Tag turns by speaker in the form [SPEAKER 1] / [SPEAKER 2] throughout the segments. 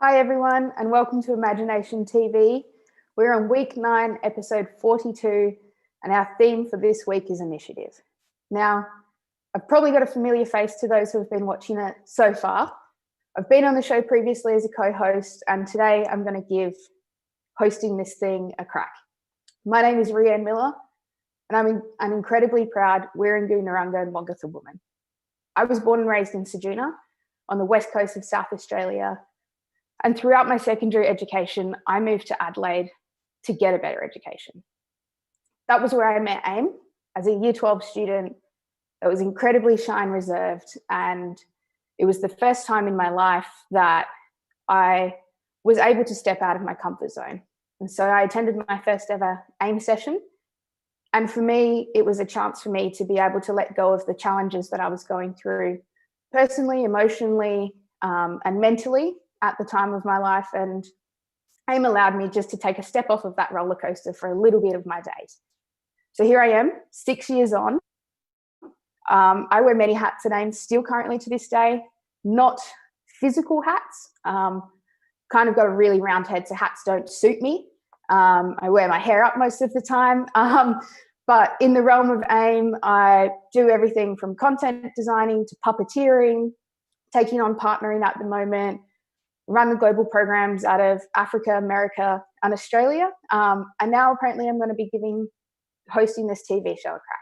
[SPEAKER 1] Hi everyone, and welcome to Imagination TV. We're on week 9, episode 42, and our theme for this week is initiative. Now, I've probably got a familiar face to those who have been watching it so far. I've been on the show previously as a co-host, and today I'm going to give hosting this thing a crack. My name is Rianne Miller, and I'm an incredibly proud Wirangu Narungga and Wongatha woman. I was born and raised in Ceduna on the west coast of South Australia. And throughout my secondary education, I moved to Adelaide to get a better education. That was where I met AIM as a Year 12 student that was incredibly shy and reserved. And it was the first time in my life that I was able to step out of my comfort zone. And so I attended my first ever AIM session. And for me, it was a chance for me to be able to let go of the challenges that I was going through personally, emotionally, and mentally at the time of my life, and AIM allowed me just to take a step off of that roller coaster for a little bit of my days. So here I am, 6 years on. I wear many hats at AIM still currently to this day, not physical hats. Kind of got a really round head, so hats don't suit me. I wear my hair up most of the time. But in the realm of AIM, I do everything from content designing to puppeteering, taking on partnering at the moment, run the global programs out of Africa, America, and Australia. And now apparently I'm going to be hosting this TV show a crack.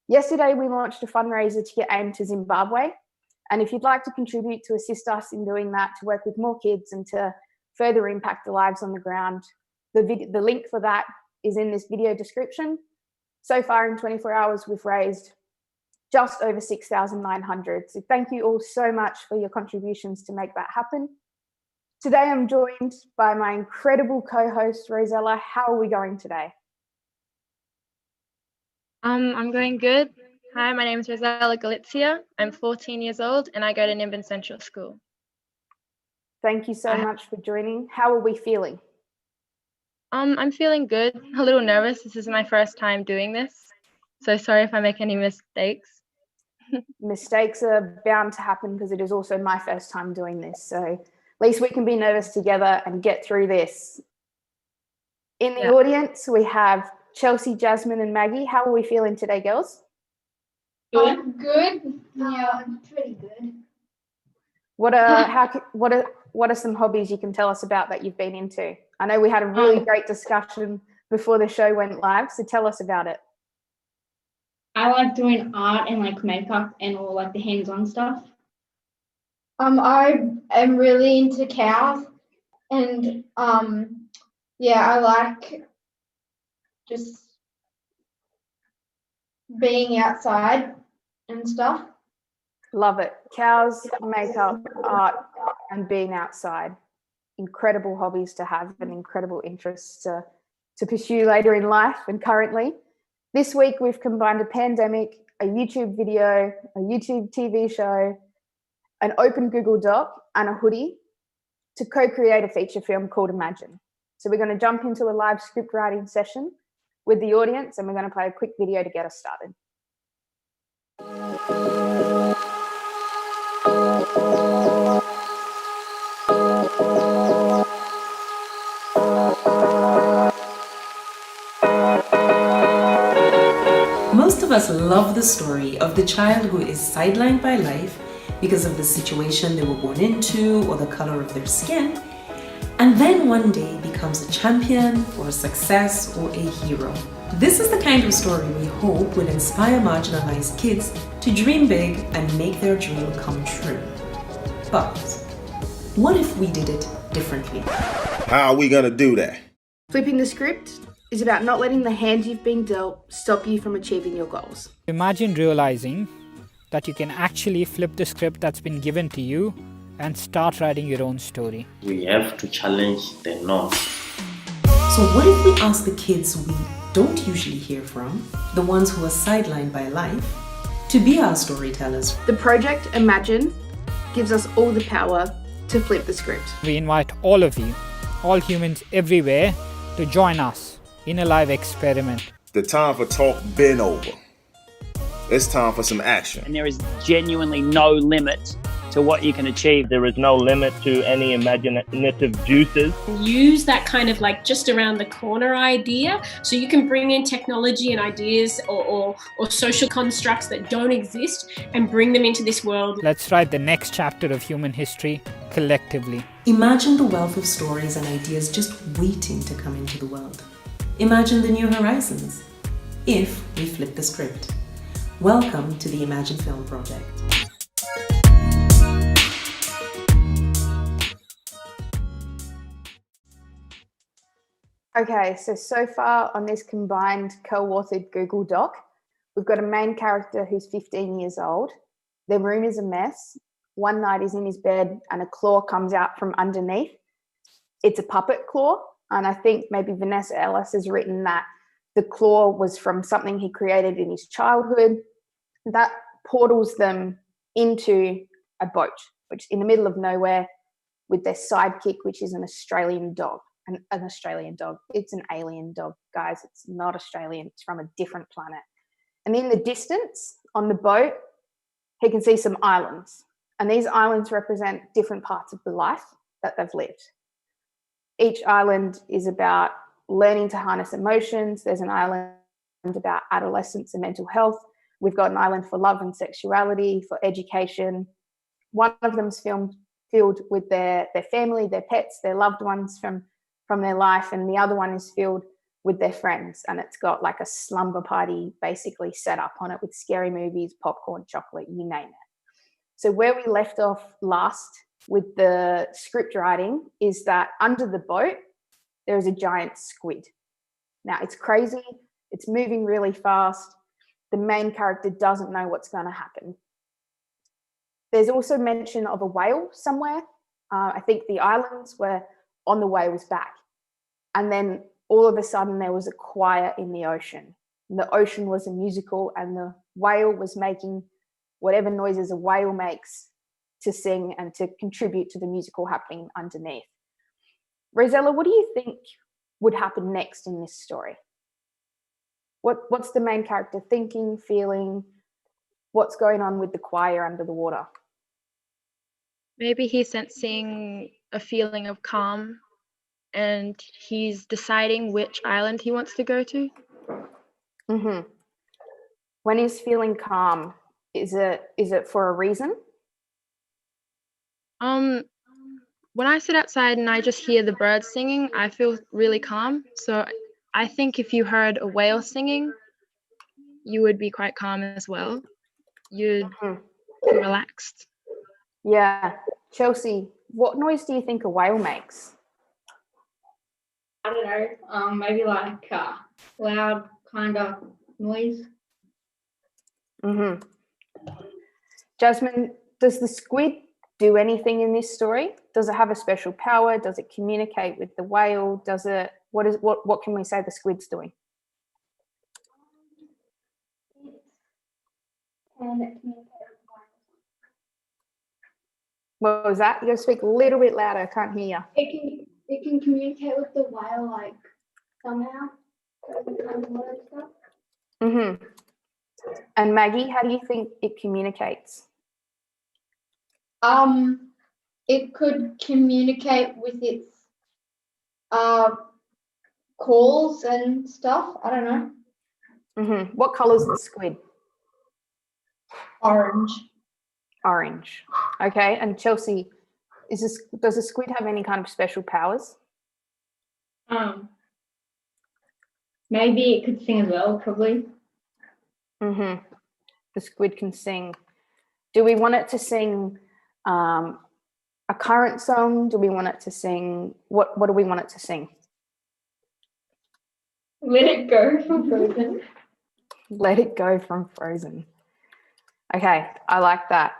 [SPEAKER 1] Yesterday, we launched a fundraiser to get AIM to Zimbabwe. And if you'd like to contribute to assist us in doing that, to work with more kids and to further impact the lives on the ground, the link for that is in this video description. So far in 24 hours, we've raised just over 6,900. So thank you all so much for your contributions to make that happen. Today, I'm joined by my incredible co-host, Rosella. How are we going today?
[SPEAKER 2] I'm going good. Hi, my name is Rosella Galizia. I'm 14 years old and I go to Nimbin Central School.
[SPEAKER 1] Thank you so much for joining. How are we feeling?
[SPEAKER 2] I'm feeling good, a little nervous. This is my first time doing this. So sorry if I make any mistakes.
[SPEAKER 1] Mistakes are bound to happen because it is also my first time doing this. So at least we can be nervous together and get through this. In the audience, we have Chelsea, Jasmine, and Maggie. How are we feeling today, girls?
[SPEAKER 3] Good. Yeah, pretty good.
[SPEAKER 1] What are some hobbies you can tell us about that you've been into? I know we had a really great discussion before the show went live, so tell us about it.
[SPEAKER 3] I like doing art and like makeup and all like the hands-on stuff. I am really into cows, and yeah, I like just being outside and stuff.
[SPEAKER 1] Love it. Cows, makeup, art, and being outside. Incredible hobbies to have and incredible interests to pursue later in life and currently. This week, we've combined a pandemic, a YouTube video, a YouTube TV show, an open Google Doc, and a hoodie to co-create a feature film called Imagine. So we're going to jump into a live script writing session with the audience, and we're going to play a quick video to get us started.
[SPEAKER 4] Most of us love the story of the child who is sidelined by life because of the situation they were born into or the color of their skin, and then one day becomes a champion or a success or a hero. This is the kind of story we hope will inspire marginalized kids to dream big and make their dream come true. But what if we did it differently?
[SPEAKER 5] How are we gonna do that?
[SPEAKER 1] Flipping the script is about not letting the hand you've been dealt stop you from achieving your goals.
[SPEAKER 6] Imagine realizing that you can actually flip the script that's been given to you and start writing your own story.
[SPEAKER 7] We have to challenge the norm.
[SPEAKER 4] So what if we ask the kids we don't usually hear from, the ones who are sidelined by life, to be our storytellers?
[SPEAKER 1] The project Imagine gives us all the power to flip the script.
[SPEAKER 6] We invite all of you, all humans everywhere, to join us in a live experiment.
[SPEAKER 5] The time for talk been over. It's time for some action.
[SPEAKER 8] And there is genuinely no limit to what you can achieve.
[SPEAKER 9] There is no limit to any imaginative juices.
[SPEAKER 10] Use that kind of like just around the corner idea, so you can bring in technology and ideas or social constructs that don't exist and bring them into this world.
[SPEAKER 6] Let's write the next chapter of human history collectively.
[SPEAKER 4] Imagine the wealth of stories and ideas just waiting to come into the world. Imagine the new horizons, if we flip the script. Welcome to the Imagine Film Project.
[SPEAKER 1] Okay, so far on this combined co-authored Google Doc, we've got a main character who's 15 years old. Their room is a mess. One night he's in his bed and a claw comes out from underneath. It's a puppet claw, and I think maybe Vanessa Ellis has written that the claw was from something he created in his childhood. That portals them into a boat, which in the middle of nowhere, with their sidekick, which is an Australian dog. An Australian dog. It's an alien dog, guys. It's not Australian. It's from a different planet. And in the distance on the boat, he can see some islands. And these islands represent different parts of the life that they've lived. Each island is about learning to harness emotions. There's an island about adolescence and mental health. We've got an island for love and sexuality, for education. One of them's filled with their family, their pets, their loved ones from their life, and the other one is filled with their friends, and it's got like a slumber party basically set up on it with scary movies, popcorn, chocolate, you name it. So where we left off last with the script writing is that under the boat there is a giant squid. Now it's crazy, it's moving really fast. The main character doesn't know what's going to happen. There's also mention of a whale somewhere. I think the islands were on the whale's back. And then all of a sudden there was a choir in the ocean. And the ocean was a musical, and the whale was making whatever noises a whale makes to sing and to contribute to the musical happening underneath. Rosella, what do you think would happen next in this story? What's the main character thinking, feeling? What's going on with the choir under the water?
[SPEAKER 2] Maybe he's sensing a feeling of calm and he's deciding which island he wants to go to.
[SPEAKER 1] Mm-hmm. When he's feeling calm, is it for a reason?
[SPEAKER 2] When I sit outside and I just hear the birds singing, I feel really calm. So I think if you heard a whale singing, you would be quite calm as well. You'd be relaxed.
[SPEAKER 1] Yeah. Chelsea, what noise do you think a whale makes?
[SPEAKER 3] I don't know. Maybe like loud kind of noise.
[SPEAKER 1] Jasmine, does the squid do anything in this story? Does it have a special power? Does it communicate with the whale? What can we say the squid's doing? What was that? You got to speak a little bit louder. I can't hear you.
[SPEAKER 3] It can communicate with the whale like somehow.
[SPEAKER 1] And Maggie, how do you think it communicates?
[SPEAKER 3] It could communicate with its calls and stuff. I don't know.
[SPEAKER 1] What colour is the squid?
[SPEAKER 3] Orange.
[SPEAKER 1] Orange. Okay. And Chelsea, does the squid have any kind of special powers?
[SPEAKER 3] Maybe it could sing as well, probably.
[SPEAKER 1] The squid can sing. Do we want it to sing a current song? Do we want it to sing? What do we want it to sing?
[SPEAKER 3] Let It Go from Frozen.
[SPEAKER 1] Let It Go from Frozen. Okay, I like that.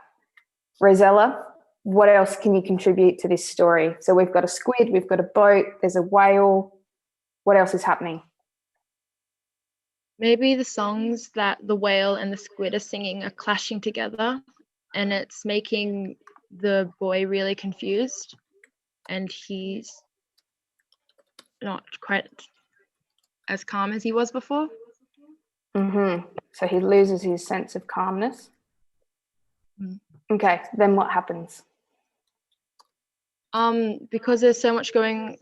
[SPEAKER 1] Rosella, what else can you contribute to this story? So we've got a squid, we've got a boat, there's a whale. What else is happening?
[SPEAKER 2] Maybe the songs that the whale and the squid are singing are clashing together, and it's making the boy really confused, and he's not quite as calm as he was before.
[SPEAKER 1] So he loses his sense of calmness. Okay, then what happens?
[SPEAKER 2] Because there's so much going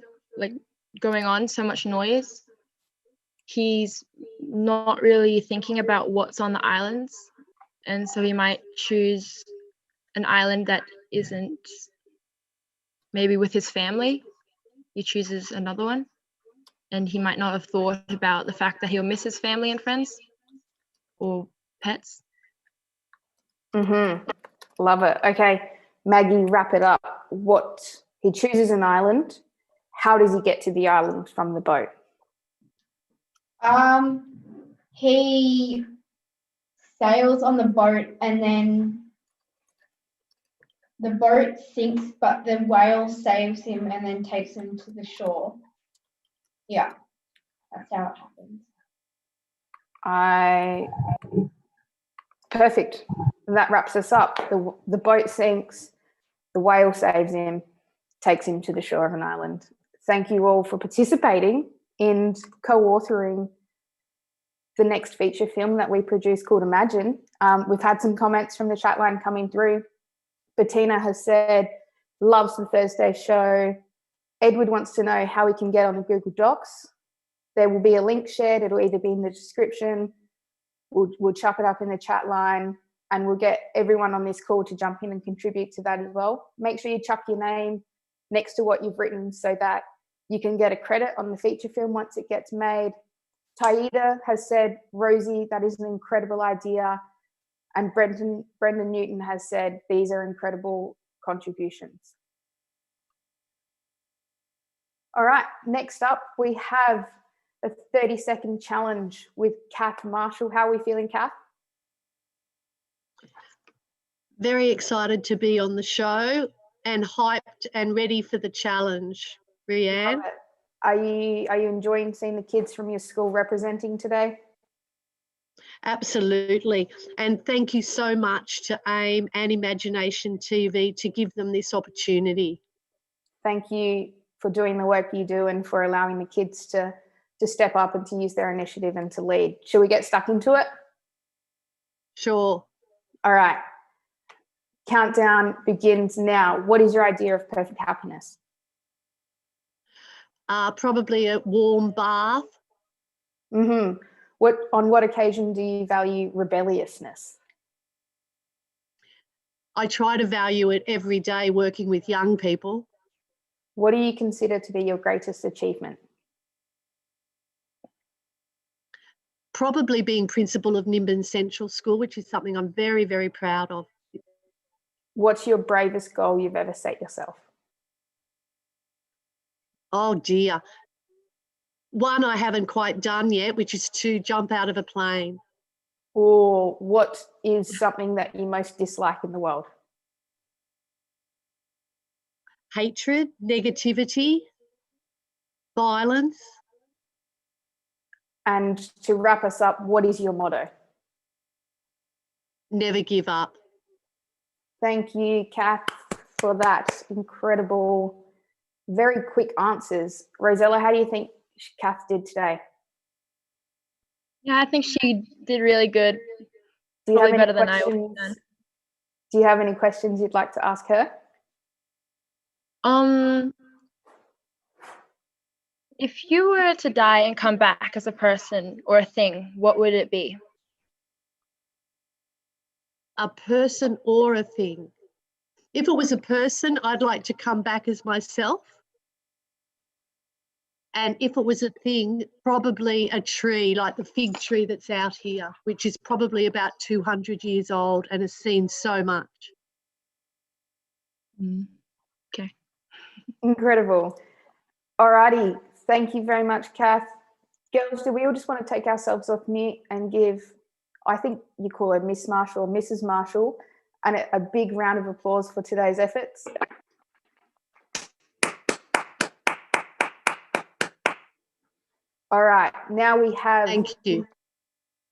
[SPEAKER 2] on, so much noise, he's not really thinking about what's on the islands, and so he might choose an island that isn't maybe with his family. He chooses another one, and he might not have thought about the fact that he'll miss his family and friends or pets.
[SPEAKER 1] Love it. Okay, Maggie, wrap it up. He chooses an island. How does he get to the island from the boat?
[SPEAKER 3] He sails on the boat, and then the boat sinks, but the whale saves him and then takes him to the shore. Yeah, that's how it happens.
[SPEAKER 1] Perfect. And that wraps us up. The boat sinks, the whale saves him, takes him to the shore of an island. Thank you all for participating in co-authoring the next feature film that we produce called Imagine. We've had some comments from the chat line coming through. Bettina has said, loves the Thursday show. Edward wants to know how we can get on the Google Docs. There will be a link shared. It'll either be in the description. We'll chuck it up in the chat line, and we'll get everyone on this call to jump in and contribute to that as well. Make sure you chuck your name next to what you've written so that you can get a credit on the feature film once it gets made. Taida has said, Rosie, that is an incredible idea. And Brendan Newton has said, these are incredible contributions. All right, next up, we have a 30-second challenge with Kath Marshall. How are we feeling, Kath?
[SPEAKER 11] Very excited to be on the show and hyped and ready for the challenge. Rianne?
[SPEAKER 1] Are you enjoying seeing the kids from your school representing today?
[SPEAKER 11] Absolutely. And thank you so much to AIM and Imagination TV to give them this opportunity.
[SPEAKER 1] Thank you for doing the work you do and for allowing the kids to step up and to use their initiative and to lead. Shall we get stuck into it?
[SPEAKER 11] Sure.
[SPEAKER 1] All right. Countdown begins now. What is your idea of perfect happiness?
[SPEAKER 11] Probably a warm bath.
[SPEAKER 1] On what occasion do you value rebelliousness?
[SPEAKER 11] I try to value it every day working with young people.
[SPEAKER 1] What do you consider to be your greatest achievement?
[SPEAKER 11] Probably being principal of Nimbin Central School, which is something I'm very, very proud of.
[SPEAKER 1] What's your bravest goal you've ever set yourself?
[SPEAKER 11] Oh dear. One I haven't quite done yet, which is to jump out of a plane.
[SPEAKER 1] Or what is something that you most dislike in the world?
[SPEAKER 11] Hatred, negativity, violence.
[SPEAKER 1] And to wrap us up, what is your motto?
[SPEAKER 11] Never give up.
[SPEAKER 1] Thank you, Kath, for that incredible, very quick answers. Rosella, how do you think Kath did today?
[SPEAKER 2] Yeah, I think she did really good.
[SPEAKER 1] Do you
[SPEAKER 2] Probably
[SPEAKER 1] have
[SPEAKER 2] better
[SPEAKER 1] any
[SPEAKER 2] than I would have
[SPEAKER 1] questions?
[SPEAKER 2] done.
[SPEAKER 1] Do you have any questions you'd like to ask her?
[SPEAKER 2] If you were to die and come back as a person or a thing, what would it be?
[SPEAKER 11] A person or a thing. If it was a person, I'd like to come back as myself. And if it was a thing, probably a tree, like the fig tree that's out here, which is probably about 200 years old and has seen so much.
[SPEAKER 2] Okay.
[SPEAKER 1] Incredible. Alrighty. Thank you very much, Kath. Girls, do we all just want to take ourselves off mute and give, I think you call her Miss Marshall or Mrs. Marshall, and a big round of applause for today's efforts? All right, now we have
[SPEAKER 11] Thank you.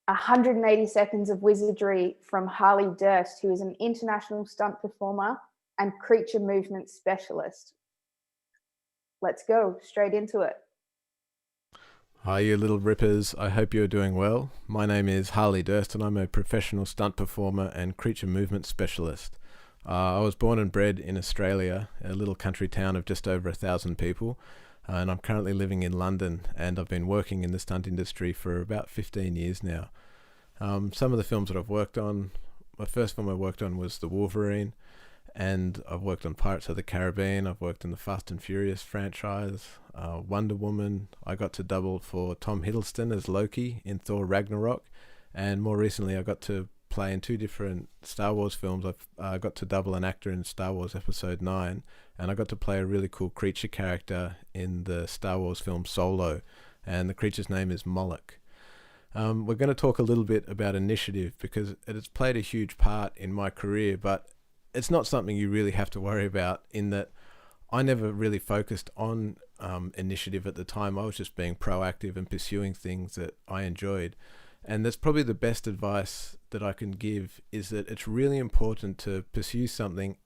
[SPEAKER 1] 180 seconds of wizardry from Harley Durst, who is an international stunt performer and creature movement specialist. Let's go straight into it.
[SPEAKER 12] Hi, you little rippers. I hope you're doing well. My name is Harley Durst and I'm a professional stunt performer and creature movement specialist. I was born and bred in Australia, a little country town of just over 1,000 people, and I'm currently living in London, and I've been working in the stunt industry for about 15 years now. Some of the films that I've worked on, my first film I worked on was The Wolverine, and I've worked on Pirates of the Caribbean, I've worked in the Fast and Furious franchise, Wonder Woman. I got to double for Tom Hiddleston as Loki in Thor Ragnarok, and more recently I got to play in 2 different Star Wars films. I've got to double an actor in Star Wars Episode 9, and I got to play a really cool creature character in the Star Wars film Solo, and the creature's name is Moloch. We're going to talk a little bit about initiative because it has played a huge part in my career, but it's not something you really have to worry about, in that I never really focused on initiative at the time. I was just being proactive and pursuing things that I enjoyed. And that's probably the best advice that I can give, is that it's really important to pursue something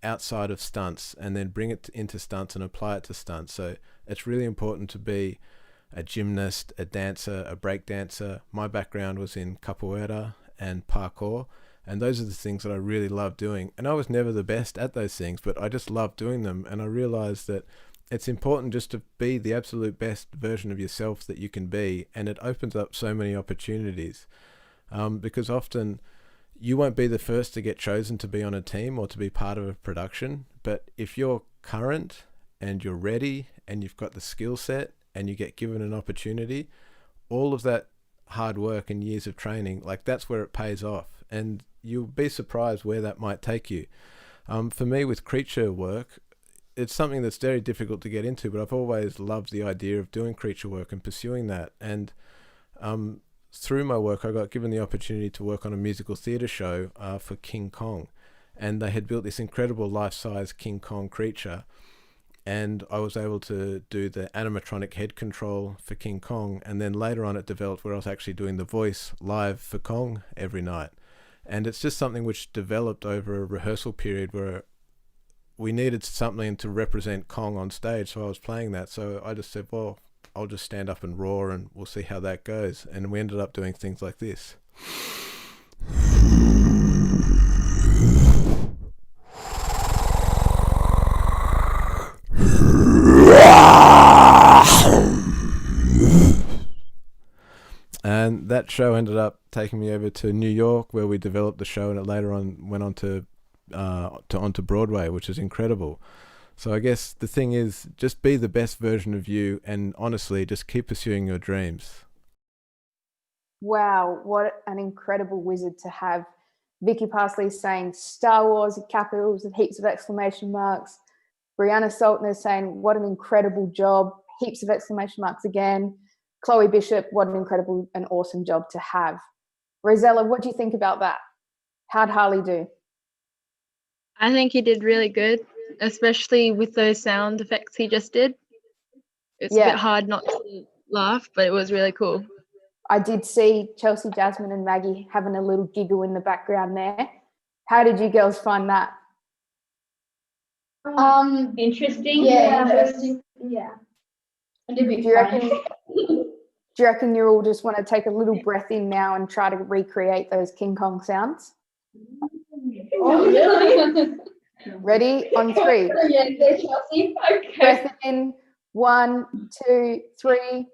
[SPEAKER 12] outside of stunts and then bring it into stunts and apply it to stunts. So it's really important to be a gymnast, a dancer, a break dancer. My background was in capoeira and parkour, and those are the things that I really love doing. And I was never the best at those things, but I just love doing them. And I realized that it's important just to be the absolute best version of yourself that you can be, and it opens up so many opportunities, because often you won't be the first to get chosen to be on a team or to be part of a production, but if you're current and you're ready and you've got the skill set and you get given an opportunity, all of that hard work and years of training, like, that's where it pays off, and you'll be surprised where that might take you. For me, with creature work, it's something that's very difficult to get into, but I've always loved the idea of doing creature work and pursuing that. And through my work, I got given the opportunity to work on a musical theatre show for King Kong, and they had built this incredible life-size King Kong creature, and I was able to do the animatronic head control for King Kong, and then later on it developed where I was actually doing the voice live for Kong every night. And it's just something which developed over a rehearsal period where we needed something to represent Kong on stage, so I was playing that. So I just said, well, I'll just stand up and roar and we'll see how that goes. And we ended up doing things like this. And that show ended up taking me over to New York, where we developed the show, and it later on went on onto Broadway, which is incredible. So I guess the thing is, just be the best version of you, and honestly, just keep pursuing your dreams.
[SPEAKER 1] Wow, what an incredible wizard to have. Vicky Parsley's saying Star Wars with capitals with heaps of exclamation marks. Brianna Saltner's saying, what an incredible job, heaps of exclamation marks again. Chloe Bishop, what an incredible and awesome job to have. Rosella, what do you think about that? How'd Harley do?
[SPEAKER 2] I think he did really good, especially with those sound effects he just did. It's a bit hard not to laugh, but it was really cool.
[SPEAKER 1] I did see Chelsea, Jasmine and Maggie having a little giggle in the background there. How did you girls find that?
[SPEAKER 3] Interesting.
[SPEAKER 1] Yeah,
[SPEAKER 3] interesting. Yeah. And a bit
[SPEAKER 1] Do you reckon you all just want to take a little breath in now and try to recreate those King Kong sounds?
[SPEAKER 3] Oh, really?
[SPEAKER 1] Ready? On 3.
[SPEAKER 3] Yeah, there's Chelsea. Okay.
[SPEAKER 1] Breath in. 1, 2, 3.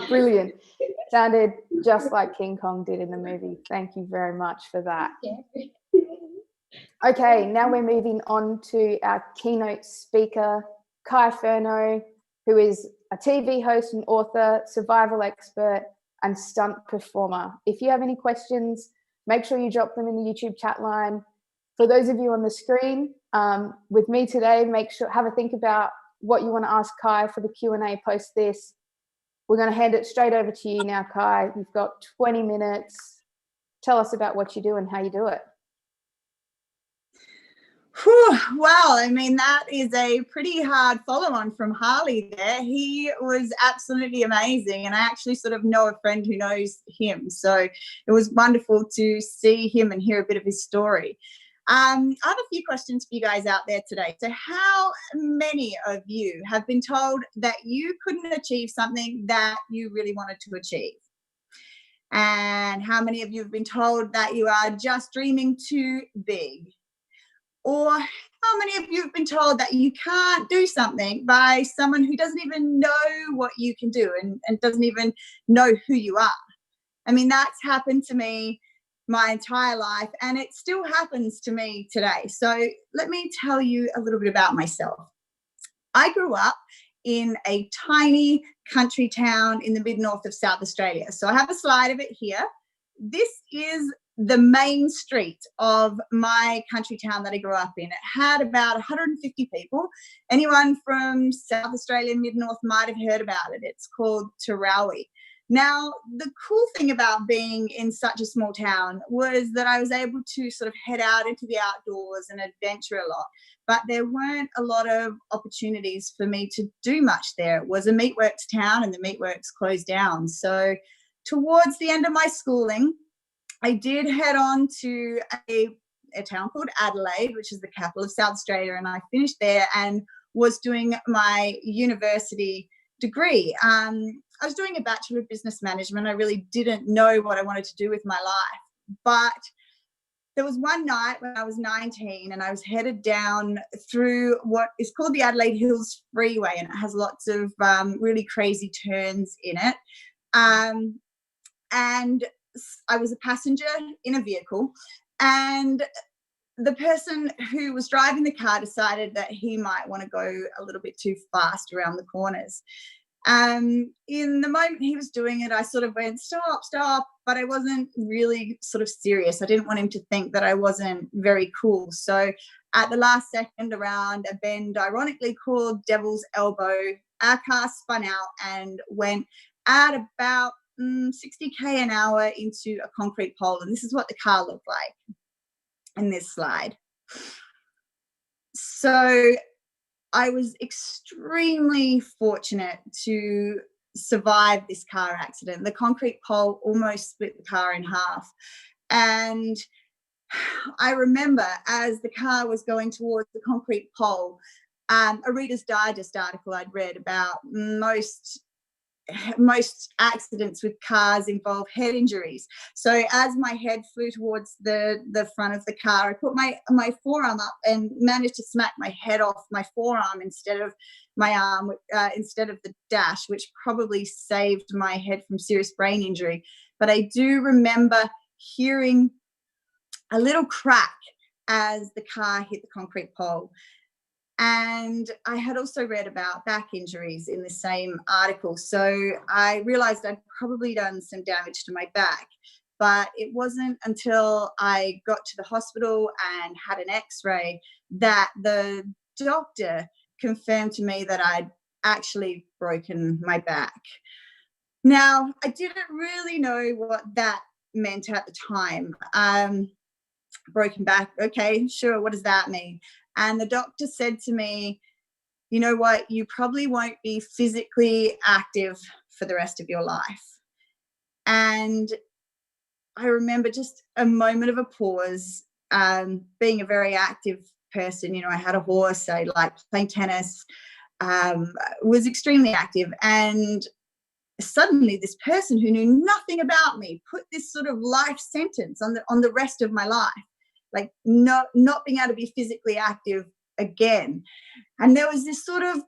[SPEAKER 1] Brilliant. Sounded just like King Kong did in the movie. Thank you very much for that. Okay, now we're moving on to our keynote speaker, Kai Furneaux, who is a TV host and author, survival expert, and stunt performer. If you have any questions, make sure you drop them in the YouTube chat line. For those of you on the screen with me today, have a think about what you want to ask Kai for the Q&A post this. We're going to hand it straight over to you now, Kai. You've got 20 minutes. Tell us about what you do and how you do it.
[SPEAKER 13] Whew, wow, I mean, that is a pretty hard follow-on from Harley there. He was absolutely amazing, and I actually sort of know a friend who knows him, so it was wonderful to see him and hear a bit of his story. I have a few questions for you guys out there today. So how many of you have been told that you couldn't achieve something that you really wanted to achieve? And how many of you have been told that you are just dreaming too big? Or how many of you have been told that you can't do something by someone who doesn't even know what you can do and doesn't even know who you are? I mean, that's happened to me my entire life, and it still happens to me today. So let me tell you a little bit about myself. I grew up in a tiny country town in the mid-north of South Australia. So I have a slide of it here. This is the main street of my country town that I grew up in. It had about 150 people. Anyone from South Australia, mid-north might have heard about it. It's called Tarawi. Now, the cool thing about being in such a small town was that I was able to sort of head out into the outdoors and adventure a lot, but there weren't a lot of opportunities for me to do much there. It was a meatworks town and the meatworks closed down. So towards the end of my schooling, I did head on to a town called Adelaide, which is the capital of South Australia, and I finished there and was doing my university degree. I was doing a Bachelor of Business Management. I really didn't know what I wanted to do with my life. But there was one night when I was 19 and I was headed down through what is called the Adelaide Hills Freeway, and it has lots of really crazy turns in it. And I was a passenger in a vehicle, and the person who was driving the car decided that he might want to go a little bit too fast around the corners. In the moment he was doing it, I sort of went, stop, stop, but I wasn't really sort of serious. I didn't want him to think that I wasn't very cool. So at the last second, around a bend ironically called Devil's Elbow, our car spun out and went at about 60k an hour into a concrete pole. And this is what the car looked like in this slide. So I was extremely fortunate to survive this car accident. The concrete pole almost split the car in half. And I remember as the car was going towards the concrete pole, a Reader's Digest article I'd read about most accidents with cars involve head injuries. So as my head flew towards the front of the car, I put my forearm up and managed to smack my head off my forearm instead of my arm, instead of the dash, which probably saved my head from serious brain injury. But I do remember hearing a little crack as the car hit the concrete pole. And I had also read about back injuries in the same article. So I realized I'd probably done some damage to my back. But it wasn't until I got to the hospital and had an x-ray that the doctor confirmed to me that I'd actually broken my back. Now, I didn't really know what that meant at the time. Broken back, okay, sure, what does that mean? And the doctor said to me, you know what, you probably won't be physically active for the rest of your life. And I remember just a moment of a pause, being a very active person. You know, I had a horse, I liked playing tennis, was extremely active. And suddenly this person who knew nothing about me put this sort of life sentence on the rest of my life, like not being able to be physically active again. And there was this sort of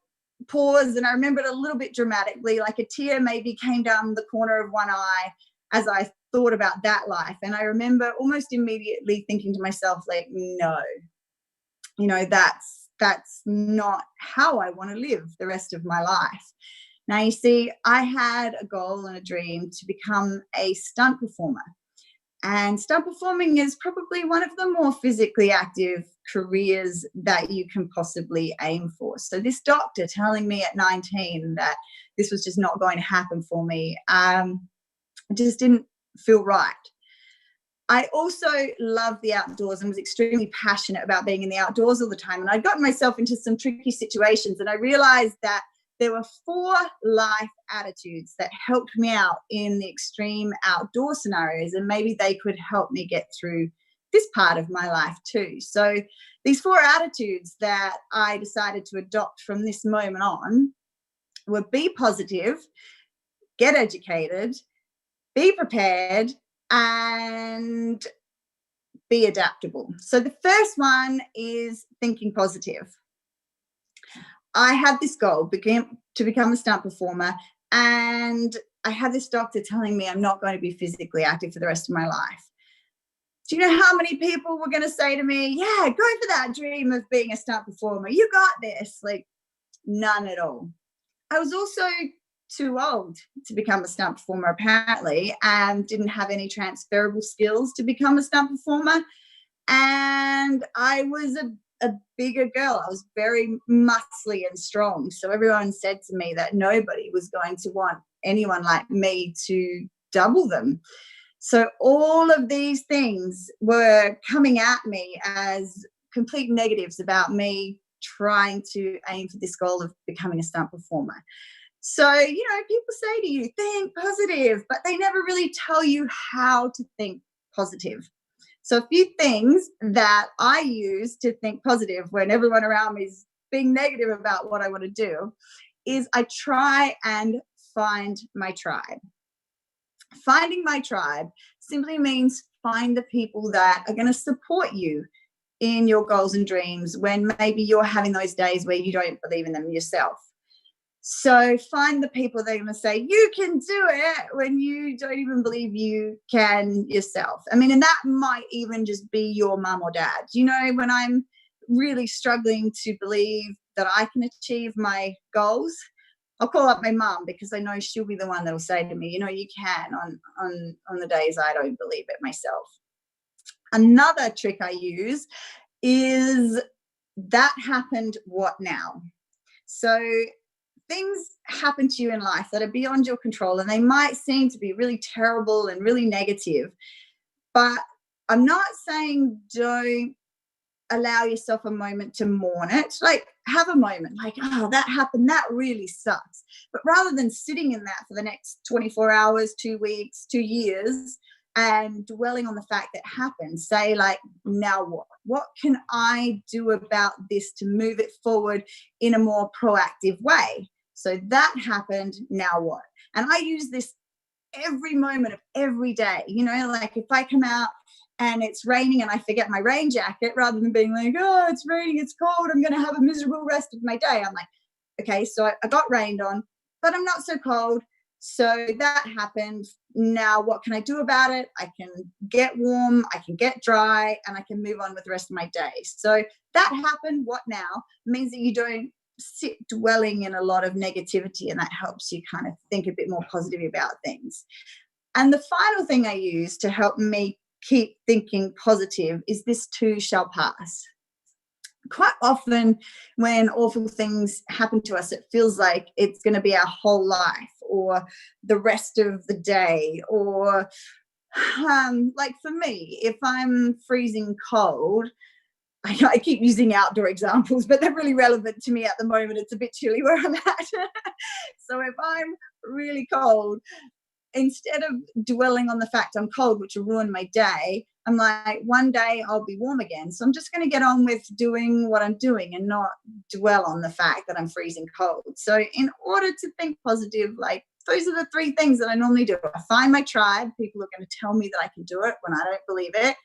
[SPEAKER 13] pause, and I remember it a little bit dramatically, like a tear maybe came down the corner of one eye as I thought about that life. And I remember almost immediately thinking to myself, like, no, you know, that's not how I want to live the rest of my life. Now, you see, I had a goal and a dream to become a stunt performer. And stunt performing is probably one of the more physically active careers that you can possibly aim for. So this doctor telling me at 19 that this was just not going to happen for me, just didn't feel right. I also love the outdoors and was extremely passionate about being in the outdoors all the time. And I'd gotten myself into some tricky situations, and I realized that there were 4 life attitudes that helped me out in the extreme outdoor scenarios, and maybe they could help me get through this part of my life too. So these 4 attitudes that I decided to adopt from this moment on were: be positive, get educated, be prepared, and be adaptable. So the first one is thinking positive. I had this goal to become a stunt performer, and I had this doctor telling me I'm not going to be physically active for the rest of my life. Do you know how many people were going to say to me, yeah, go for that dream of being a stunt performer, you got this? Like, none at all. I was also too old to become a stunt performer, apparently, and didn't have any transferable skills to become a stunt performer. And I was a bigger girl. I was very muscly and strong. So everyone said to me that nobody was going to want anyone like me to double them. So all of these things were coming at me as complete negatives about me trying to aim for this goal of becoming a stunt performer. So, you know, people say to you, think positive, but they never really tell you how to think positive. So a few things that I use to think positive when everyone around me is being negative about what I want to do is I try and find my tribe. Finding my tribe simply means find the people that are going to support you in your goals and dreams when maybe you're having those days where you don't believe in them yourself. So find the people that are going to say, you can do it, when you don't even believe you can yourself. I mean, and that might even just be your mum or dad. You know, when I'm really struggling to believe that I can achieve my goals, I'll call up my mum, because I know she'll be the one that'll say to me, you know, you can on the days I don't believe it myself. Another trick I use is that happened, what now? So things happen to you in life that are beyond your control, and they might seem to be really terrible and really negative, but I'm not saying don't allow yourself a moment to mourn it. Like, have a moment like, oh, that happened, that really sucks. But rather than sitting in that for the next 24 hours, 2 weeks, 2 years, and dwelling on the fact that happened, say, like, now what? What can I do about this to move it forward in a more proactive way? So that happened, now what? And I use this every moment of every day. You know, like if I come out and it's raining and I forget my rain jacket, rather than being like, oh, it's raining, it's cold, I'm going to have a miserable rest of my day. I'm like, okay, so I got rained on, but I'm not so cold. So that happened. Now, what can I do about it? I can get warm, I can get dry, and I can move on with the rest of my day. So that happened. What now? Means that you don't sit dwelling in a lot of negativity, and that helps you kind of think a bit more positively about things. And the final thing I use to help me keep thinking positive is this too shall pass. Quite often when awful things happen to us, it feels like it's going to be our whole life or the rest of the day, or like for me, if I'm freezing cold, I keep using outdoor examples, but they're really relevant to me at the moment. It's a bit chilly where I'm at. So if I'm really cold, instead of dwelling on the fact I'm cold, which will ruin my day, I'm like, one day I'll be warm again. So I'm just going to get on with doing what I'm doing and not dwell on the fact that I'm freezing cold. So in order to think positive, like, those are the three things that I normally do. I find my tribe. People are going to tell me that I can do it when I don't believe it.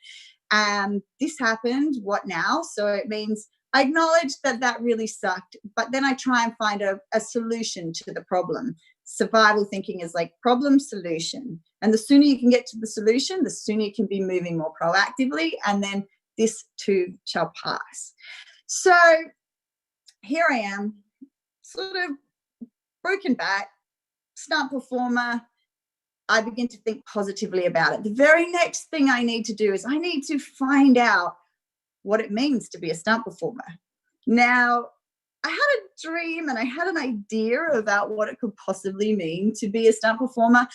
[SPEAKER 13] And this happened. What now? So it means I acknowledge that that really sucked, but then I try and find a solution to the problem. Survival thinking is like problem solution. And the sooner you can get to the solution, the sooner you can be moving more proactively. And then this too shall pass. So here I am, sort of broken back, stunt performer. I begin to think positively about it. The very next thing I need to do is I need to find out what it means to be a stunt performer. Now, I had a dream and I had an idea about what it could possibly mean to be a stunt performer,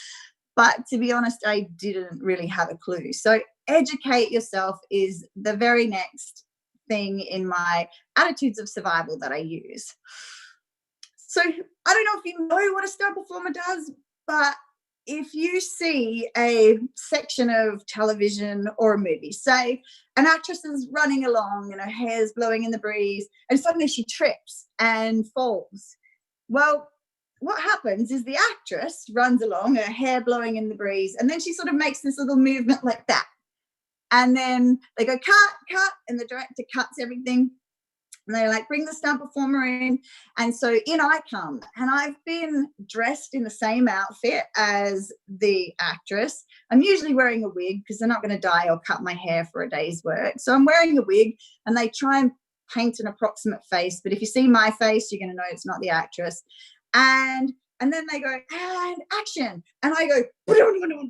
[SPEAKER 13] but to be honest, I didn't really have a clue. So educate yourself is the very next thing in my attitudes of survival that I use. So I don't know if you know what a stunt performer does, but if you see a section of television or a movie, say an actress is running along and her hair's blowing in the breeze and suddenly she trips and falls. Well, what happens is the actress runs along, her hair blowing in the breeze, and then she sort of makes this little movement like that. And then they go, cut, and the director cuts everything. And they like bring the stunt performer in. And so in I come. And I've been dressed in the same outfit as the actress. I'm usually wearing a wig because they're not going to dye or cut my hair for a day's work. So I'm wearing a wig and they try and paint an approximate face. But if you see my face, you're going to know it's not the actress. And then they go, and action. And I go,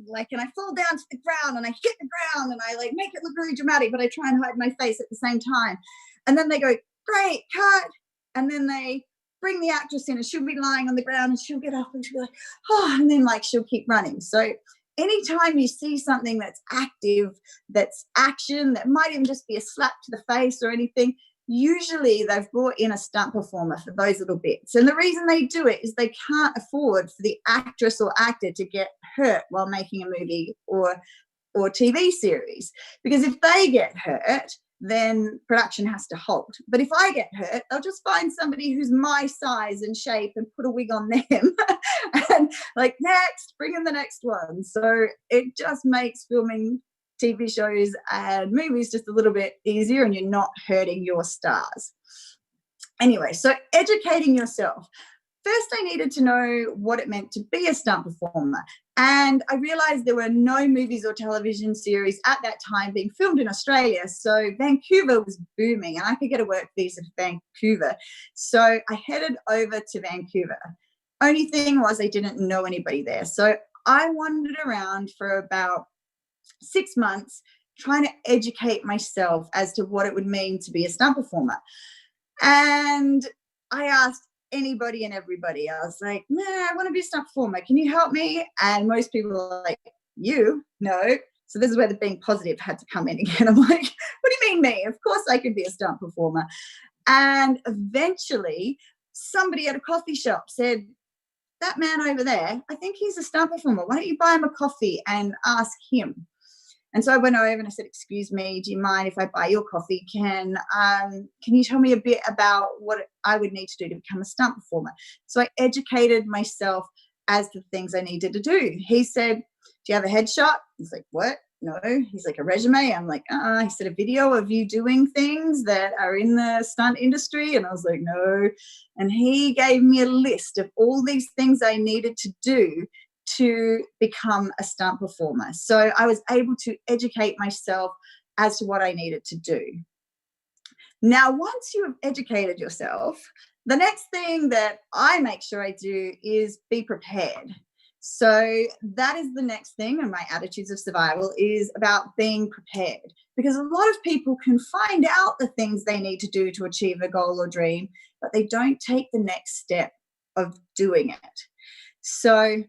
[SPEAKER 13] like, and I fall down to the ground and I hit the ground and I like make it look really dramatic, but I try and hide my face at the same time. And then they go, great, cut. And then they bring the actress in and she'll be lying on the ground and she'll get up and she'll be like, oh, and then like she'll keep running. So anytime you see something that's active, that's action, that might even just be a slap to the face or anything, usually they've brought in a stunt performer for those little bits. And the reason they do it is they can't afford for the actress or actor to get hurt while making a movie or TV series. Because if they get hurt, then production has to halt. But if I get hurt, they'll just find somebody who's my size and shape and put a wig on them and like, next, bring in the next one. So it just makes filming TV shows and movies just a little bit easier and you're not hurting your stars. Anyway, so educating yourself. First, I needed to know what it meant to be a stunt performer. And I realized there were no movies or television series at that time being filmed in Australia. So Vancouver was booming and I could get a work visa to Vancouver. So I headed over to Vancouver. Only thing was I didn't know anybody there. So I wandered around for about 6 months trying to educate myself as to what it would mean to be a stunt performer. And I asked anybody and everybody. I was like, nah, I want to be a stunt performer. Can you help me? And most people are like, you? No. So this is where the being positive had to come in again. I'm like, what do you mean me? Of course I could be a stunt performer. And eventually somebody at a coffee shop said, that man over there, I think he's a stunt performer. Why don't you buy him a coffee and ask him? And so I went over and I said, excuse me, do you mind if I buy your coffee? Can you tell me a bit about what I would need to do to become a stunt performer? So I educated myself as to the things I needed to do. He said, do you have a headshot? I was like, what? No. He's like, a resume? I'm like, he said, a video of you doing things that are in the stunt industry? And I was like, no. And he gave me a list of all these things I needed to do to become a stunt performer. So I was able to educate myself as to what I needed to do. Now, once you have educated yourself, the next thing that I make sure I do is be prepared. So that is the next thing, and my attitudes of survival is about being prepared, because a lot of people can find out the things they need to do to achieve a goal or dream, but they don't take the next step of doing it. So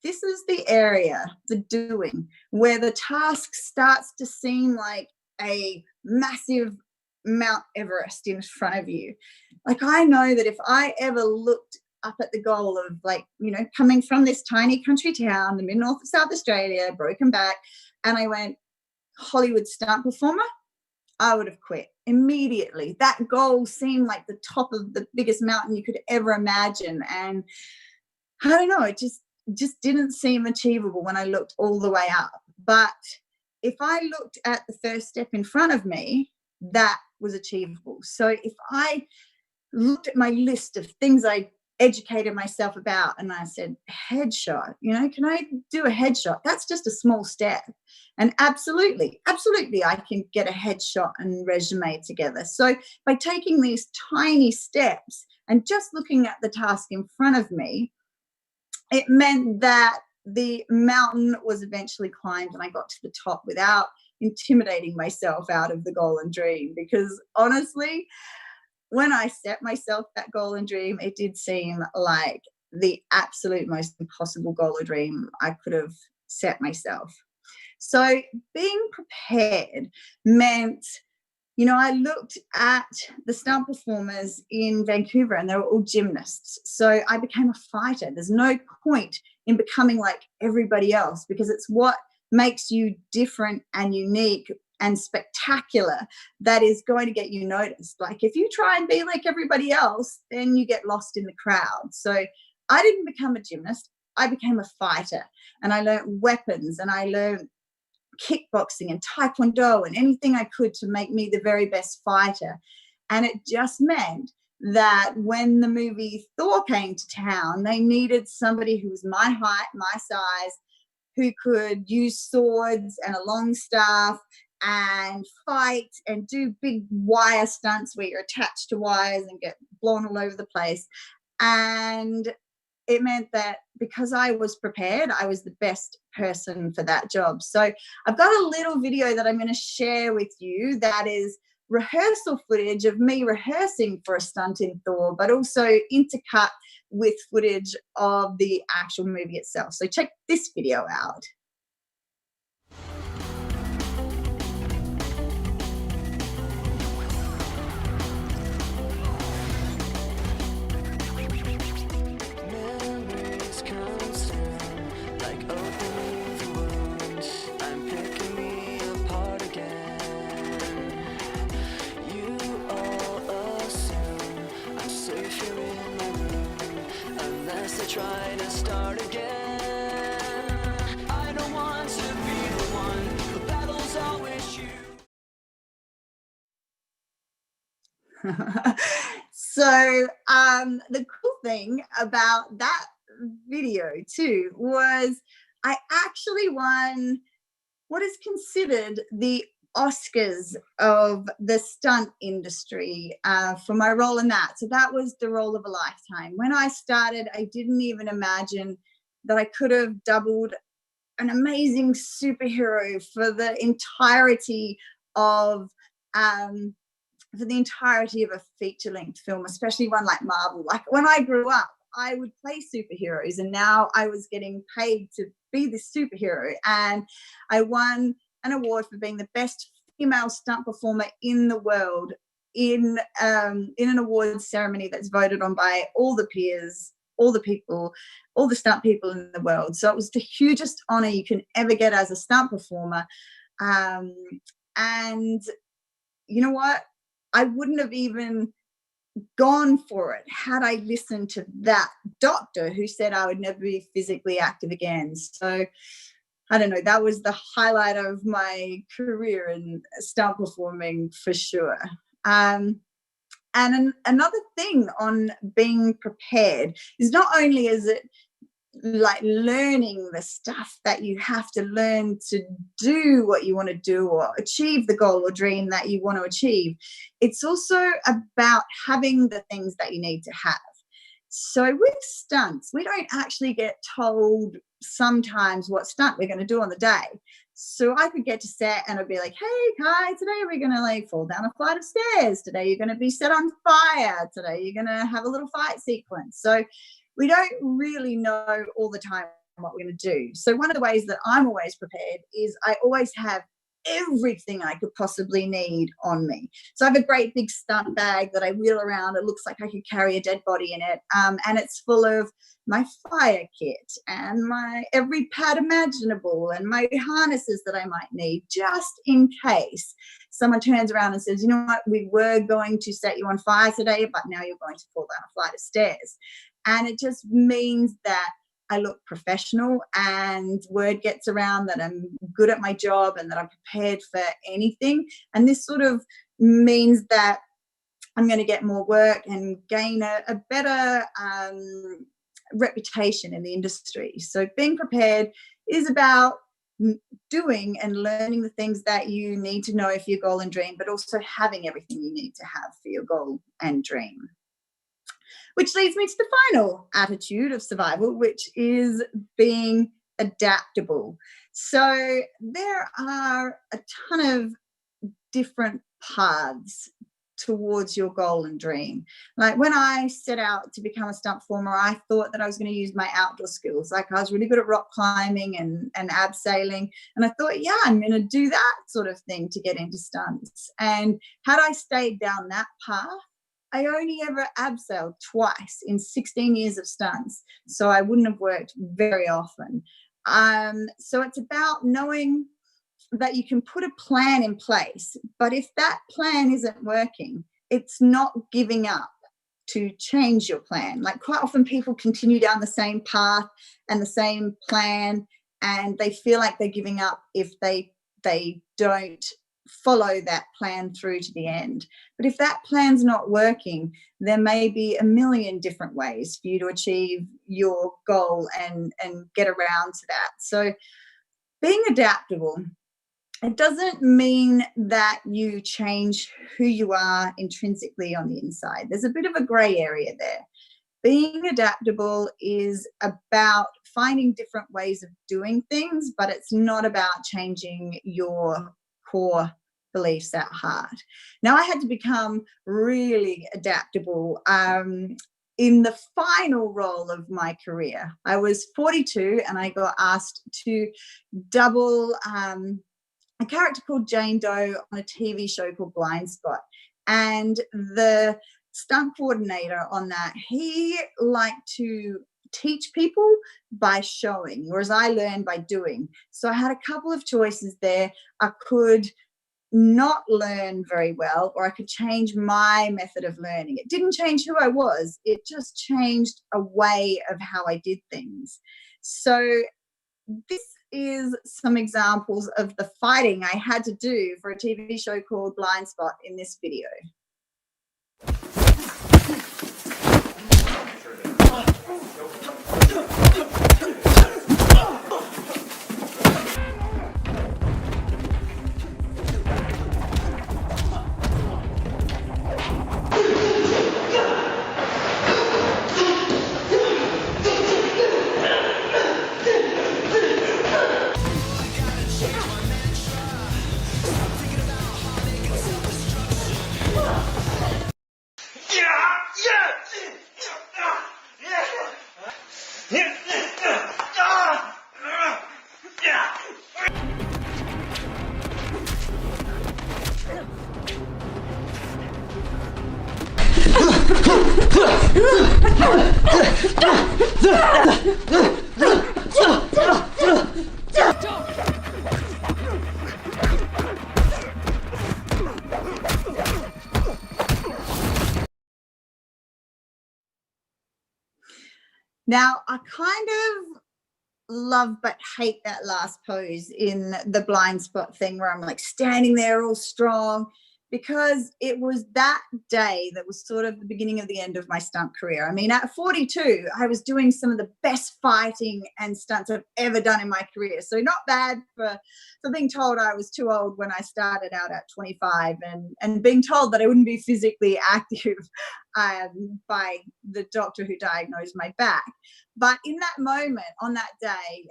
[SPEAKER 13] this is the area, the doing, where the task starts to seem like a massive Mount Everest in front of you. Like, I know that if I ever looked up at the goal of, like, you know, coming from this tiny country town, the mid-north of South Australia, broken back, and I went Hollywood stunt performer, I would have quit immediately. That goal seemed like the top of the biggest mountain you could ever imagine. And I don't know, it just didn't seem achievable when I looked all the way up. But if I looked at the first step in front of me, that was achievable. So if I looked at my list of things I educated myself about and I said, headshot, you know, can I do a headshot? That's just a small step. And absolutely, I can get a headshot and resume together. So by taking these tiny steps and just looking at the task in front of me, it meant that the mountain was eventually climbed and I got to the top without intimidating myself out of the goal and dream. Because honestly, when I set myself that goal and dream, it did seem like the absolute most impossible goal or dream I could have set myself. So being prepared meant, you know, I looked at the stunt performers in Vancouver and they were all gymnasts. So I became a fighter. There's no point in becoming like everybody else, because it's what makes you different and unique and spectacular that is going to get you noticed. Like, if you try and be like everybody else, then you get lost in the crowd. So I didn't become a gymnast. I became a fighter, and I learned weapons, and I learned kickboxing and taekwondo and anything I could to make me the very best fighter. And it just meant that when the movie Thor came to town, they needed somebody who was my height, my size, who could use swords and a long staff and fight and do big wire stunts where you're attached to wires and get blown all over the place. And it meant that because I was prepared, I was the best person for that job. So I've got a little video that I'm going to share with you that is rehearsal footage of me rehearsing for a stunt in Thor, but also intercut with footage of the actual movie itself. So check this video out.
[SPEAKER 14] Try to start again. I don't want to be the one. The battle's always you.
[SPEAKER 13] So the cool thing about that video too was I actually won what is considered the Oscars of the stunt industry for my role in that. So that was the role of a lifetime. When I started, I didn't even imagine that I could have doubled an amazing superhero for the entirety of a feature-length film, especially one like Marvel. Like, when I grew up, I would play superheroes, and now I was getting paid to be this superhero. And I won an award for being the best female stunt performer in the world in an awards ceremony that's voted on by all the peers, all the people, all the stunt people in the world. So it was the hugest honor you can ever get as a stunt performer. And you know what? I wouldn't have even gone for it had I listened to that doctor who said I would never be physically active again. So I don't know, that was the highlight of my career in stunt performing for sure. And another thing on being prepared is not only is it like learning the stuff that you have to learn to do what you want to do or achieve the goal or dream that you want to achieve. It's also about having the things that you need to have. So with stunts, we don't actually get told sometimes what stunt we're going to do on the day. So I could get to set and I'd be like, hey, Kai, today we're going to like fall down a flight of stairs. Today you're going to be set on fire. Today you're going to have a little fight sequence. So we don't really know all the time what we're going to do. So one of the ways that I'm always prepared is I always have everything I could possibly need on me. So I have a great big stunt bag that I wheel around. It looks like I could carry a dead body in it. And it's full of my fire kit and my every pad imaginable and my harnesses that I might need, just in case someone turns around and says, you know what, we were going to set you on fire today, but now you're going to fall down a flight of stairs. And it just means that I look professional and word gets around that I'm good at my job and that I'm prepared for anything. And this sort of means that I'm going to get more work and gain a better reputation in the industry. So being prepared is about doing and learning the things that you need to know for your goal and dream, but also having everything you need to have for your goal and dream. Which leads me to the final attitude of survival, which is being adaptable. So there are a ton of different paths towards your goal and dream. Like when I set out to become a stunt performer, I thought that I was going to use my outdoor skills. Like I was really good at rock climbing and abseiling. And I thought, yeah, I'm going to do that sort of thing to get into stunts. And had I stayed down that path, I only ever abseiled twice in 16 years of stunts. So I wouldn't have worked very often. So it's about knowing that you can put a plan in place, but if that plan isn't working, it's not giving up to change your plan. Like quite often people continue down the same path and the same plan, and they feel like they're giving up if they don't follow that plan through to the end. But if that plan's not working, there may be a million different ways for you to achieve your goal and get around to that. So being adaptable, it doesn't mean that you change who you are intrinsically on the inside. There's a bit of a gray area there. Being adaptable is about finding different ways of doing things, but it's not about changing your core beliefs at heart. Now, I had to become really adaptable in the final role of my career. I was 42 and I got asked to double a character called Jane Doe on a TV show called Blind Spot. And the stunt coordinator on that, he liked to teach people by showing, whereas I learned by doing. So I had a couple of choices there. I could not learn very well, or I could change my method of learning. It didn't change who I was, it just changed a way of how I did things. So this is some examples of the fighting I had to do for a TV show called Blind Spot in this video. Now, I kind of love but hate that last pose in the Blind Spot thing where I'm like standing there all strong, because it was that day that was sort of the beginning of the end of my stunt career. I mean, at 42, I was doing some of the best fighting and stunts I've ever done in my career. So not bad for being told I was too old when I started out at 25, and being told that I wouldn't be physically active by the doctor who diagnosed my back. But in that moment, on that day,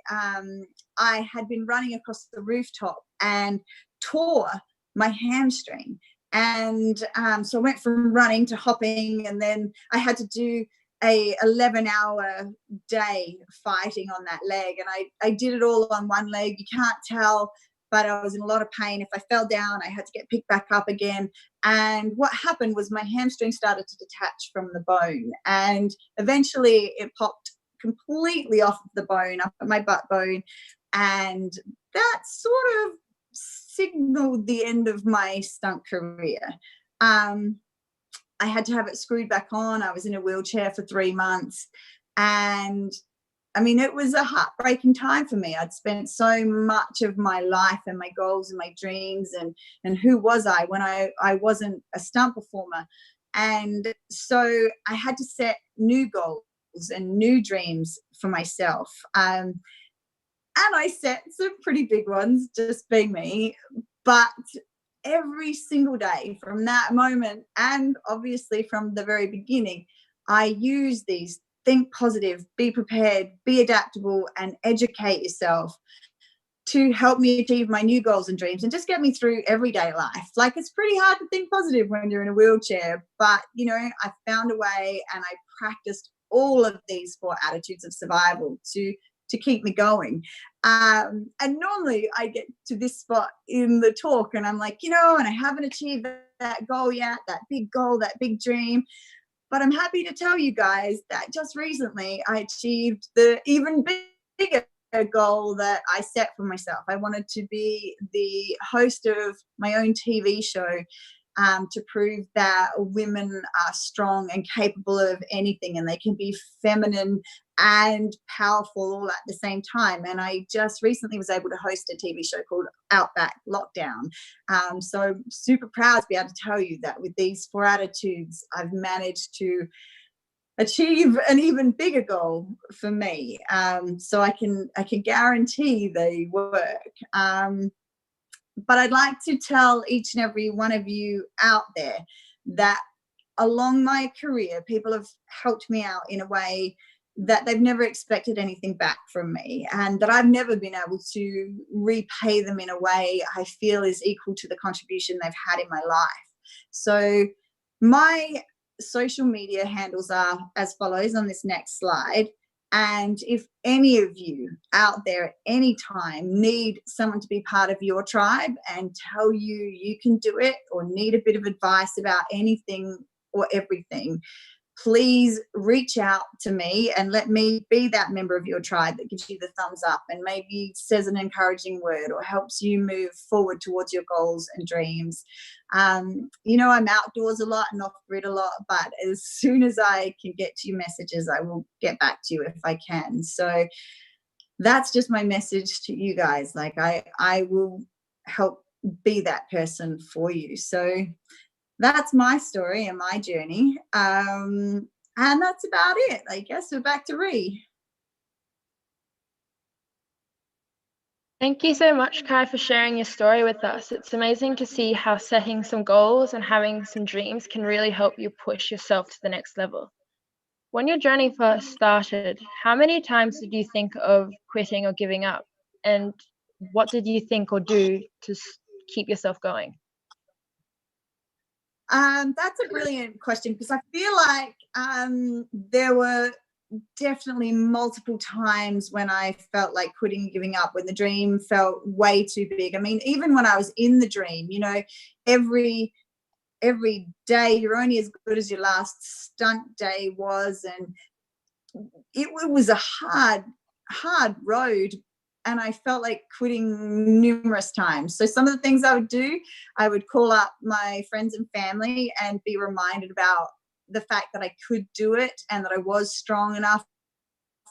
[SPEAKER 13] I had been running across the rooftop and tore my hamstring. And so I went from running to hopping, and then I had to do a 11-hour day fighting on that leg. And I did it all on one leg. You can't tell, but I was in a lot of pain. If I fell down, I had to get picked back up again. And what happened was my hamstring started to detach from the bone, and eventually it popped completely off of the bone, up at my butt bone. And that sort of signaled the end of my stunt career. I had to have it screwed back on. I was in a wheelchair for 3 months. And I mean, it was a heartbreaking time for me. I'd spent so much of my life and my goals and my dreams, and who was I when I wasn't a stunt performer. And so I had to set new goals and new dreams for myself. And I set some pretty big ones, just being me. But every single day from that moment, and obviously from the very beginning, I use these think positive, be prepared, be adaptable, and educate yourself to help me achieve my new goals and dreams and just get me through everyday life. Like, it's pretty hard to think positive when you're in a wheelchair, but, you know, I found a way, and I practiced all of these 4 attitudes of survival to keep me going. And normally I get to this spot in the talk and I'm like, you know, and I haven't achieved that goal yet, that big goal, that big dream. But I'm happy to tell you guys that just recently I achieved the even bigger goal that I set for myself. I wanted to be the host of my own TV show, to prove that women are strong and capable of anything, and they can be feminine and powerful all at the same time. And I just recently was able to host a TV show called Outback Lockdown. So I'm super proud to be able to tell you that with these 4 attitudes, I've managed to achieve an even bigger goal for me. So I can guarantee they work. But I'd like to tell each and every one of you out there that along my career, people have helped me out in a way that they've never expected anything back from me, and that I've never been able to repay them in a way I feel is equal to the contribution they've had in my life. So my social media handles are as follows on this next slide. And if any of you out there at any time need someone to be part of your tribe and tell you you can do it, or need a bit of advice about anything or everything, please reach out to me and let me be that member of your tribe that gives you the thumbs up and maybe says an encouraging word or helps you move forward towards your goals and dreams. You know, I'm outdoors a lot and off grid a lot, but as soon as I can get to your messages, I will get back to you if I can. So that's just my message to you guys. Like, I will help be that person for you. So that's my story and my journey. And that's about it. I guess we're back to Ree.
[SPEAKER 2] Thank you so much, Kai, for sharing your story with us. It's amazing to see how setting some goals and having some dreams can really help you push yourself to the next level. When your journey first started, how many times did you think of quitting or giving up? And what did you think or do to keep yourself going?
[SPEAKER 13] That's a brilliant question, because I feel like there were definitely multiple times when I felt like quitting and giving up, when the dream felt way too big. I mean, even when I was in the dream, you know, every day you're only as good as your last stunt day was, and it was a hard road. And I felt like quitting numerous times. So some of the things I would do, I would call up my friends and family and be reminded about the fact that I could do it and that I was strong enough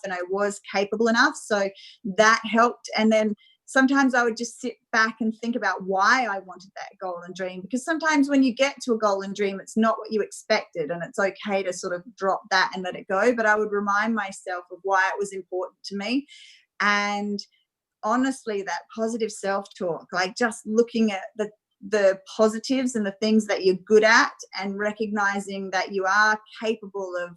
[SPEAKER 13] and I was capable enough. So that helped. And then sometimes I would just sit back and think about why I wanted that goal and dream, because sometimes when you get to a goal and dream, it's not what you expected, and it's okay to sort of drop that and let it go. But I would remind myself of why it was important to me. And honestly, that positive self-talk, like just looking at the positives and the things that you're good at, and recognizing that you are capable of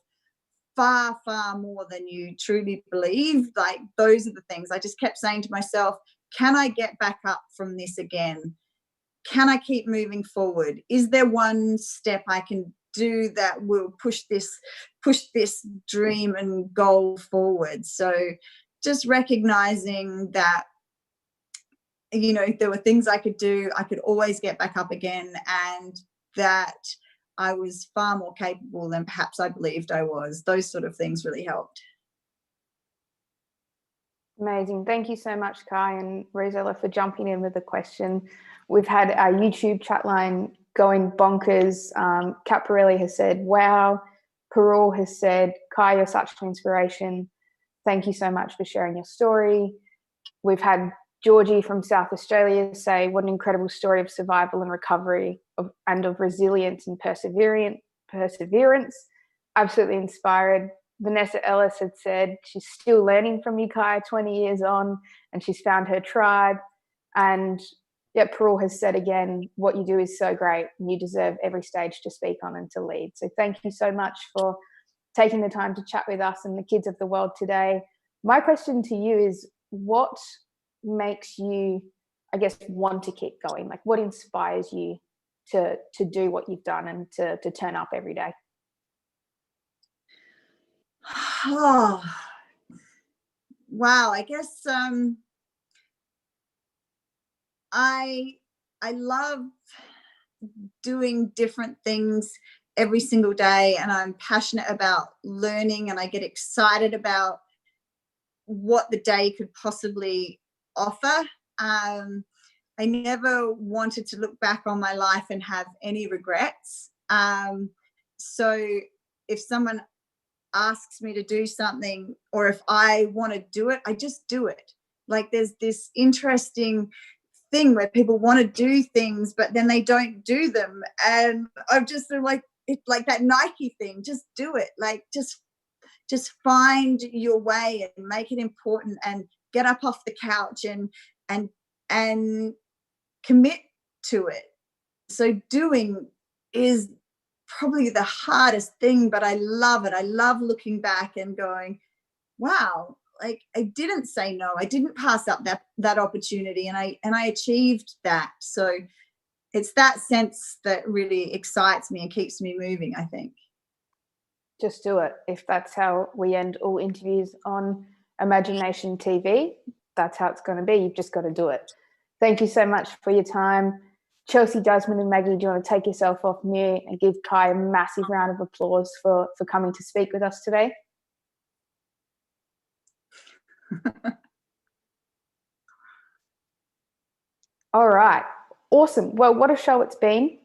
[SPEAKER 13] far, far more than you truly believe. Like, those are the things I just kept saying to myself, can I get back up from this again? Can I keep moving forward? Is there one step I can do that will push this dream and goal forward? So just recognizing that, you know, there were things I could do, I could always get back up again, and that I was far more capable than perhaps I believed I was. Those sort of things really helped.
[SPEAKER 1] Amazing. Thank you so much, Kai and Rosella, for jumping in with the question. We've had our YouTube chat line going bonkers. Caparelli has said, wow. Parul has said, Kai, you're such an inspiration. Thank you so much for sharing your story. We've had Georgie from South Australia say, what an incredible story of survival and recovery and of resilience and perseverance. Absolutely inspired. Vanessa Ellis had said she's still learning from you, Kai, 20 years on, and she's found her tribe. And yet Parul has said again, what you do is so great and you deserve every stage to speak on and to lead. So thank you so much for taking the time to chat with us and the kids of the world today. My question to you is, what makes you, I guess, want to keep going? Like, what inspires you to do what you've done and to turn up every day?
[SPEAKER 13] Oh, wow. I guess I love doing different things every single day, and I'm passionate about learning, and I get excited about what the day could possibly offer. I never wanted to look back on my life and have any regrets. So if someone asks me to do something, or if I want to do it, I just do it. Like, there's this interesting thing where people want to do things but then they don't do them, and I'm just like, it's like that Nike thing, just do it. Like, just find your way and make it important, and get up off the couch and commit to it. So doing is probably the hardest thing, but I love it. I love looking back and going, wow, like, I didn't say no. I didn't pass up that opportunity, and I achieved that. So it's that sense that really excites me and keeps me moving, I think.
[SPEAKER 1] Just do it. If that's how we end all interviews on IMAGI-NATION TV, that's how it's going to be. You've just got to do it. Thank you so much for your time. Chelsea, Jasmine and Maggie, do you want to take yourself off mute and give Kai a massive round of applause for coming to speak with us today? All right. Awesome. Well, what a show it's been.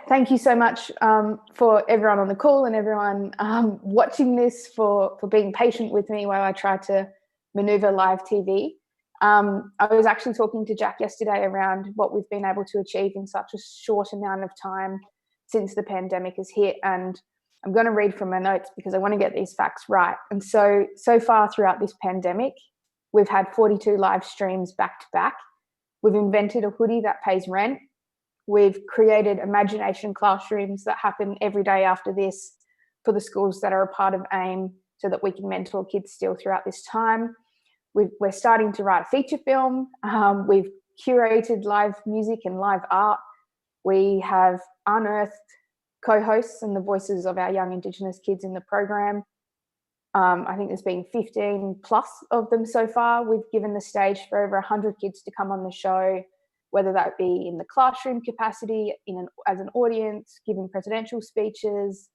[SPEAKER 1] Thank you so much for everyone on the call and everyone watching this, for being patient with me while I try to maneuver live TV. I was actually talking to Jack yesterday around what we've been able to achieve in such a short amount of time since the pandemic has hit. And I'm going to read from my notes because I want to get these facts right. And so far throughout this pandemic, we've had 42 live streams back to back. We've invented a hoodie that pays rent. We've created IMAGI-NATION classrooms that happen every day after this for the schools that are a part of AIM, so that we can mentor kids still throughout this time. We're starting to write a feature film. We've curated live music and live art. We have unearthed co-hosts and the voices of our young Indigenous kids in the program. I think there's been 15 plus of them so far. We've given the stage for over 100 kids to come on the show, whether that be in the classroom capacity, as an audience, giving presidential speeches.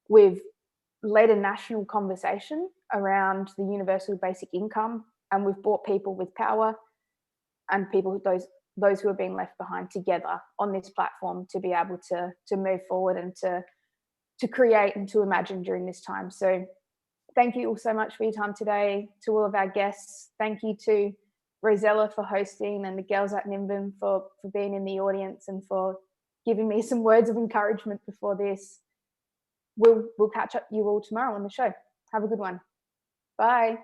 [SPEAKER 1] We've led a national conversation around the universal basic income, and we've brought people with power and people, those who have been left behind, together on this platform to be able to move forward and to create and to imagine during this time. So Thank you all so much for your time today, to all of our guests. Thank you to Rosella for hosting and the girls at Nimbin for being in the audience and for giving me some words of encouragement before this. We'll catch up you all tomorrow on the show. Have a good one. Bye.